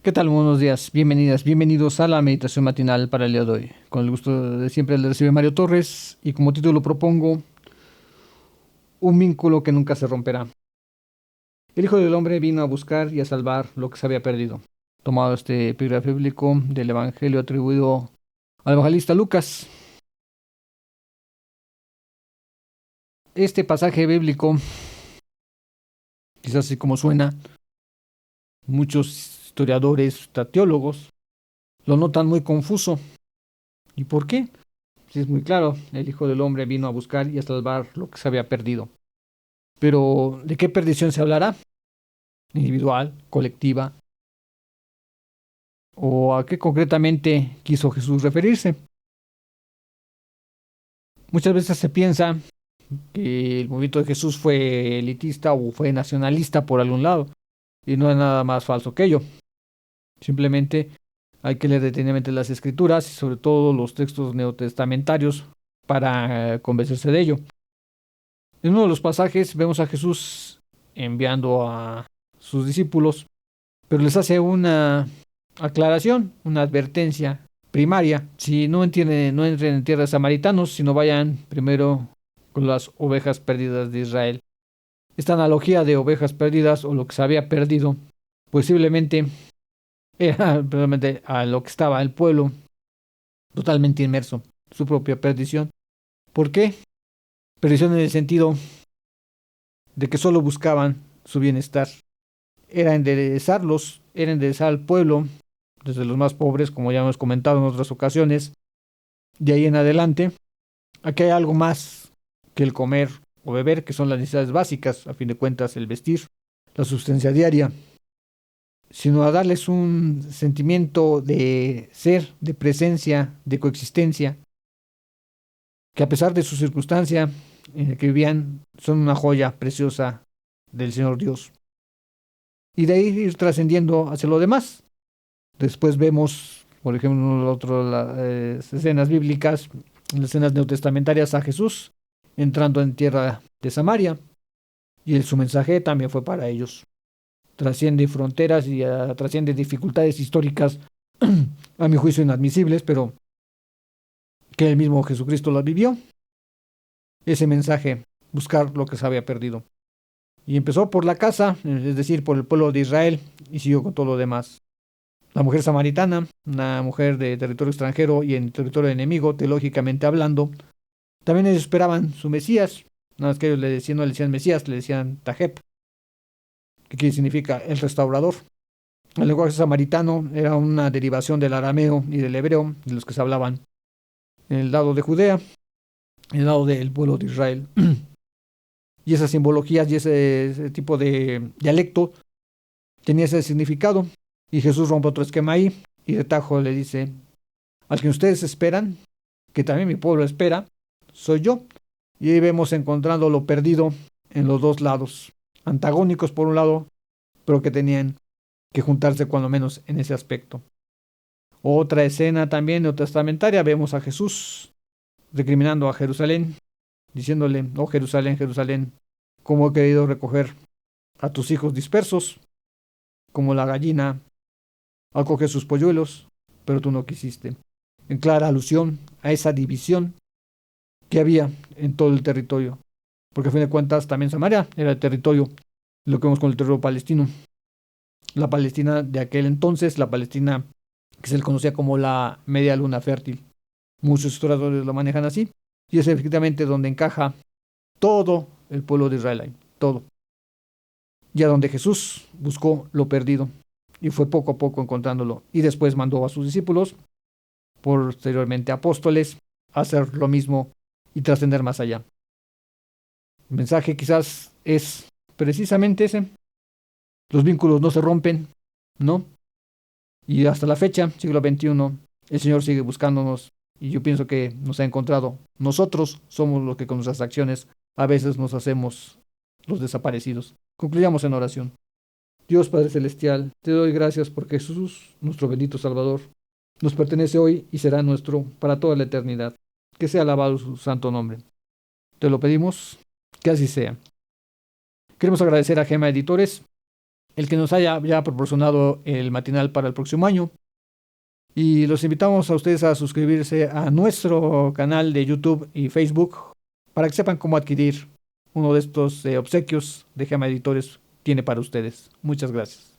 ¿Qué tal? Buenos días, bienvenidas, bienvenidos a la meditación matinal para el día de hoy. Con el gusto de siempre le recibe Mario Torres y como título propongo un vínculo que nunca se romperá. El Hijo del Hombre vino a buscar y a salvar lo que se había perdido. Tomado este epígrafe bíblico del Evangelio atribuido al evangelista Lucas. Este pasaje bíblico, quizás así como suena, muchos historiadores, teólogos, lo notan muy confuso. ¿Y por qué? Sí, es muy claro, el Hijo del Hombre vino a buscar y a salvar lo que se había perdido. Pero, ¿de qué perdición se hablará? ¿Individual, colectiva? ¿O a qué concretamente quiso Jesús referirse? Muchas veces se piensa que el movimiento de Jesús fue elitista o fue nacionalista por algún lado, y no es nada más falso que ello. Simplemente hay que leer detenidamente las escrituras y sobre todo los textos neotestamentarios para convencerse de ello. En uno de los pasajes vemos a Jesús enviando a sus discípulos, pero les hace una aclaración, una advertencia primaria. Si no entienden, no entren en tierras samaritanos, sino vayan primero con las ovejas perdidas de Israel. Esta analogía de ovejas perdidas o lo que se había perdido, posiblemente era realmente a lo que estaba el pueblo totalmente inmerso, su propia perdición. ¿Por qué? Perdición en el sentido de que solo buscaban su bienestar. Era enderezar al pueblo, desde los más pobres, como ya hemos comentado en otras ocasiones, de ahí en adelante. Aquí hay algo más que el comer o beber, que son las necesidades básicas, a fin de cuentas el vestir, la subsistencia diaria, sino a darles un sentimiento de ser, de presencia, de coexistencia, que a pesar de su circunstancia en la que vivían, son una joya preciosa del Señor Dios. Y de ahí ir trascendiendo hacia lo demás. Después vemos, por ejemplo, las escenas bíblicas, las escenas neotestamentarias a Jesús entrando en tierra de Samaria y su mensaje también fue para ellos. Trasciende fronteras y trasciende dificultades históricas, a mi juicio inadmisibles, pero que el mismo Jesucristo las vivió. Ese mensaje, buscar lo que se había perdido. Y empezó por la casa, es decir, por el pueblo de Israel, y siguió con todo lo demás. La mujer samaritana, una mujer de territorio extranjero y en territorio enemigo, teológicamente hablando, también ellos esperaban su Mesías. Nada más que ellos no le decían Mesías, le decían Tajeb, que significa el restaurador. El lenguaje samaritano era una derivación del arameo y del hebreo, de los que se hablaban en el lado de Judea, en el lado del pueblo de Israel. Y esas simbologías y ese tipo de dialecto tenía ese significado. Y Jesús rompe otro esquema ahí y de tajo le dice, al que ustedes esperan, que también mi pueblo espera, soy yo. Y ahí vemos encontrando lo perdido en los dos lados, antagónicos por un lado, pero que tenían que juntarse cuando menos en ese aspecto. Otra escena también neotestamentaria, vemos a Jesús recriminando a Jerusalén, diciéndole, oh Jerusalén, Jerusalén, cómo he querido recoger a tus hijos dispersos, como la gallina acoge sus polluelos, pero tú no quisiste. En clara alusión a esa división que había en todo el territorio, porque a fin de cuentas también Samaria era el territorio, lo que vemos con el territorio palestino. La Palestina de aquel entonces, la Palestina que se le conocía como la media luna fértil. Muchos historiadores lo manejan así, y es efectivamente donde encaja todo el pueblo de Israel, ahí, todo. Y a donde Jesús buscó lo perdido, y fue poco a poco encontrándolo, y después mandó a sus discípulos, posteriormente apóstoles, a hacer lo mismo y trascender más allá. El mensaje quizás es precisamente ese, los vínculos no se rompen, ¿no? Y hasta la fecha, siglo XXI, el Señor sigue buscándonos y yo pienso que nos ha encontrado. Nosotros somos los que con nuestras acciones a veces nos hacemos los desaparecidos. Concluyamos en oración. Dios Padre Celestial, te doy gracias porque Jesús, nuestro bendito Salvador, nos pertenece hoy y será nuestro para toda la eternidad. Que sea alabado su santo nombre. Te lo pedimos, que así sea. Queremos agradecer a Gema Editores el que nos haya ya proporcionado el matinal para el próximo año. Y los invitamos a ustedes a suscribirse a nuestro canal de YouTube y Facebook para que sepan cómo adquirir uno de estos obsequios de Gema Editores tiene para ustedes. Muchas gracias.